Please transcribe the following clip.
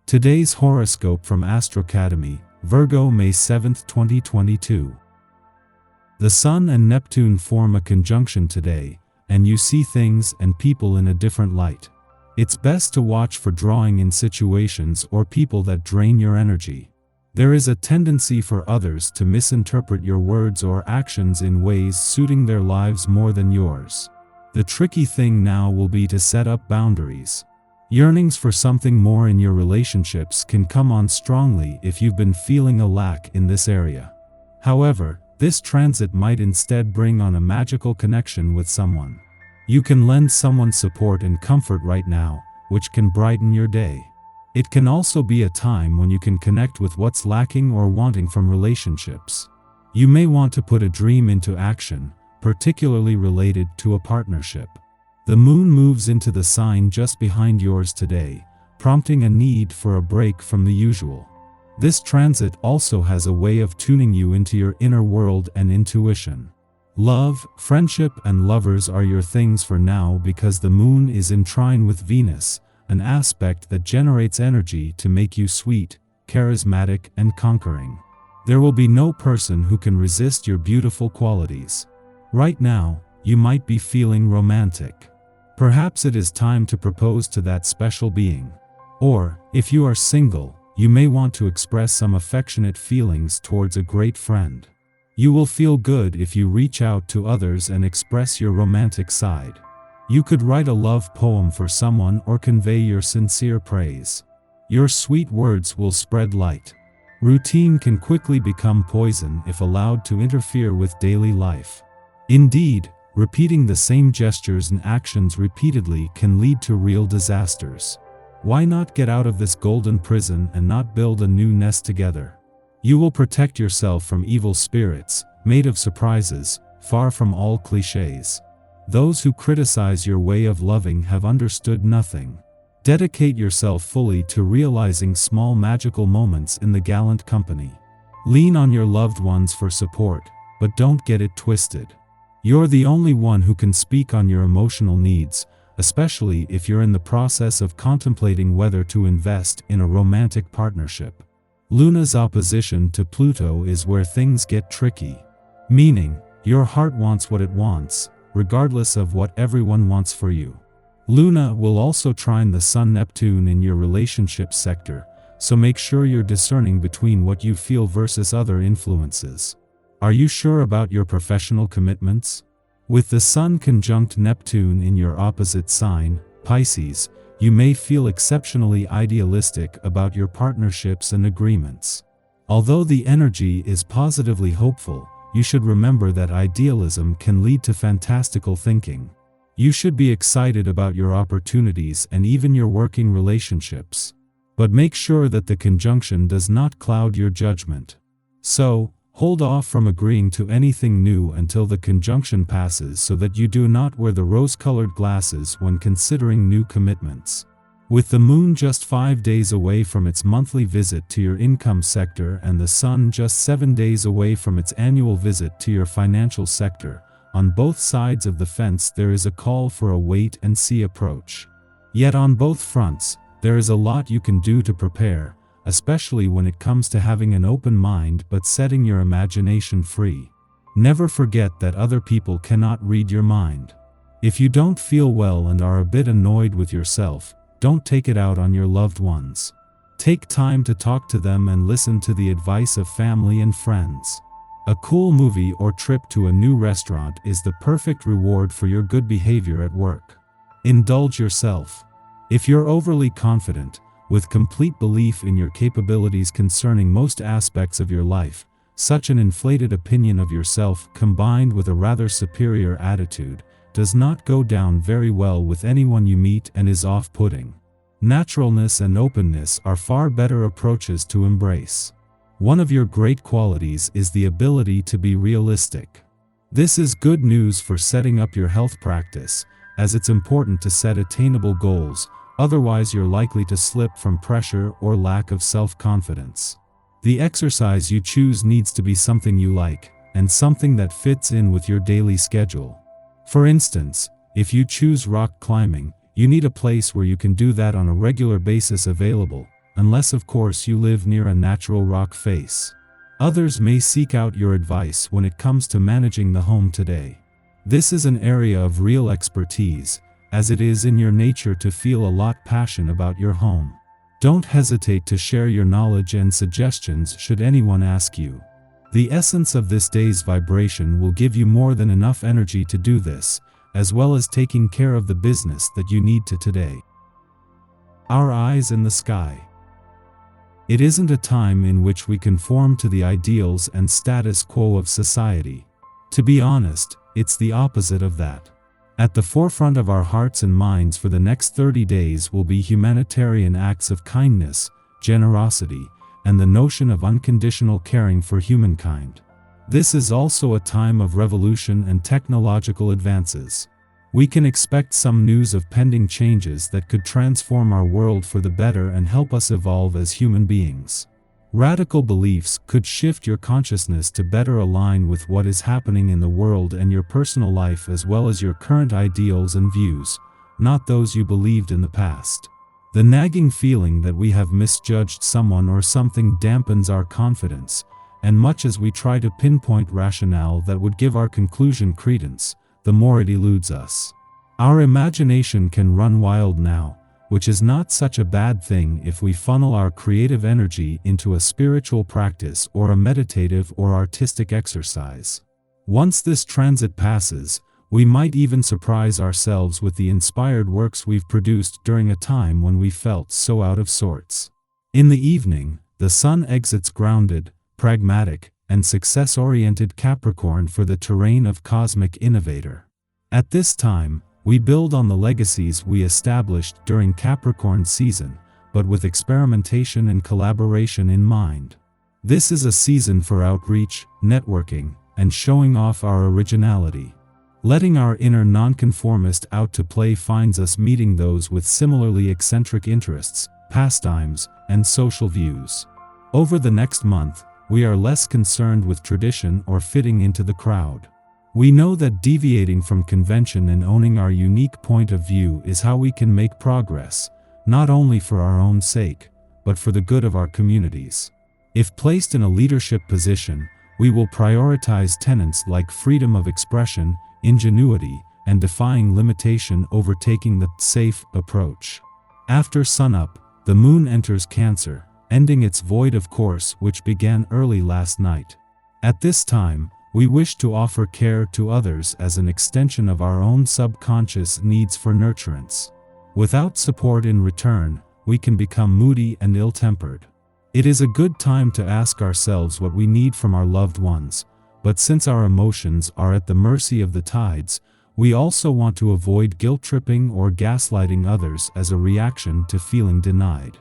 Today's horoscope from Astrocademy, Virgo May 7, 2022. The Sun and Neptune form a conjunction today, and you see things and people in a different light. It's best to watch for drawing in situations or people that drain your energy. There is a tendency for others to misinterpret your words or actions in ways suiting their lives more than yours. The tricky thing now will be to set up boundaries. Yearnings for something more in your relationships can come on strongly if you've been feeling a lack in this area. However, this transit might instead bring on a magical connection with someone. You can lend someone support and comfort right now, which can brighten your day. It can also be a time when you can connect with what's lacking or wanting from relationships. You may want to put a dream into action, particularly related to a partnership. The moon moves into the sign just behind yours today, prompting a need for a break from the usual. This transit also has a way of tuning you into your inner world and intuition. Love, friendship, and lovers are your things for now because the moon is in trine with Venus, an aspect that generates energy to make you sweet, charismatic, and conquering. There will be no person who can resist your beautiful qualities. Right now, you might be feeling romantic. Perhaps it is time to propose to that special being. Or, if you are single, you may want to express some affectionate feelings towards a great friend. You will feel good if you reach out to others and express your romantic side. You could write a love poem for someone or convey your sincere praise. Your sweet words will spread light. Routine can quickly become poison if allowed to interfere with daily life. Indeed, repeating the same gestures and actions repeatedly can lead to real disasters. Why not get out of this golden prison and not build a new nest together? You will protect yourself from evil spirits, made of surprises, far from all cliches. Those who criticize your way of loving have understood nothing. Dedicate yourself fully to realizing small magical moments in the gallant company. Lean on your loved ones for support, but don't get it twisted. You're the only one who can speak on your emotional needs, especially if you're in the process of contemplating whether to invest in a romantic partnership. Luna's opposition to Pluto is where things get tricky. Meaning, your heart wants what it wants, regardless of what everyone wants for you. Luna will also trine the Sun-Neptune in your relationship sector, so make sure you're discerning between what you feel versus other influences. Are you sure about your professional commitments? With the Sun conjunct Neptune in your opposite sign, Pisces, you may feel exceptionally idealistic about your partnerships and agreements. Although the energy is positively hopeful, you should remember that idealism can lead to fantastical thinking. You should be excited about your opportunities and even your working relationships. But make sure that the conjunction does not cloud your judgment. So, hold off from agreeing to anything new until the conjunction passes so that you do not wear the rose-colored glasses when considering new commitments. With the moon just 5 days away from its monthly visit to your income sector and the sun just 7 days away from its annual visit to your financial sector, on both sides of the fence there is a call for a wait-and-see approach. Yet on both fronts, there is a lot you can do to prepare, especially when it comes to having an open mind but setting your imagination free. Never forget that other people cannot read your mind. If you don't feel well and are a bit annoyed with yourself, don't take it out on your loved ones. Take time to talk to them and listen to the advice of family and friends. A cool movie or trip to a new restaurant is the perfect reward for your good behavior at work. Indulge yourself. If you're overly confident, with complete belief in your capabilities concerning most aspects of your life, such an inflated opinion of yourself combined with a rather superior attitude does not go down very well with anyone you meet and is off-putting. Naturalness and openness are far better approaches to embrace. One of your great qualities is the ability to be realistic. This is good news for setting up your health practice, as it's important to set attainable goals. Otherwise you're likely to slip from pressure or lack of self-confidence. The exercise you choose needs to be something you like, and something that fits in with your daily schedule. For instance, if you choose rock climbing, you need a place where you can do that on a regular basis available, unless of course you live near a natural rock face. Others may seek out your advice when it comes to managing the home today. This is an area of real expertise, as it is in your nature to feel a lot passion about your home. Don't hesitate to share your knowledge and suggestions should anyone ask you. The essence of this day's vibration will give you more than enough energy to do this, as well as taking care of the business that you need to today. Our eyes in the sky. It isn't a time in which we conform to the ideals and status quo of society. To be honest, it's the opposite of that. At the forefront of our hearts and minds for the next 30 days will be humanitarian acts of kindness, generosity, and the notion of unconditional caring for humankind. This is also a time of revolution and technological advances. We can expect some news of pending changes that could transform our world for the better and help us evolve as human beings. Radical beliefs could shift your consciousness to better align with what is happening in the world and your personal life, as well as your current ideals and views, not those you believed in the past. The nagging feeling that we have misjudged someone or something dampens our confidence, and much as we try to pinpoint rationale that would give our conclusion credence, the more it eludes us. Our imagination can run wild now, which is not such a bad thing if we funnel our creative energy into a spiritual practice or a meditative or artistic exercise. Once this transit passes, we might even surprise ourselves with the inspired works we've produced during a time when we felt so out of sorts. In the evening, the sun exits grounded, pragmatic, and success-oriented Capricorn for the terrain of cosmic innovator. At this time, we build on the legacies we established during Capricorn season, but with experimentation and collaboration in mind. This is a season for outreach, networking, and showing off our originality. Letting our inner nonconformist out to play finds us meeting those with similarly eccentric interests, pastimes, and social views. Over the next month, we are less concerned with tradition or fitting into the crowd. We know that deviating from convention and owning our unique point of view is how we can make progress, not only for our own sake, but for the good of our communities. If placed in a leadership position, we will prioritize tenets like freedom of expression, ingenuity, and defying limitation over taking the safe approach. After sunup, the moon enters Cancer, ending its void of course which began early last night. At this time, we wish to offer care to others as an extension of our own subconscious needs for nurturance. Without support in return, we can become moody and ill-tempered. It is a good time to ask ourselves what we need from our loved ones, but since our emotions are at the mercy of the tides, we also want to avoid guilt-tripping or gaslighting others as a reaction to feeling denied.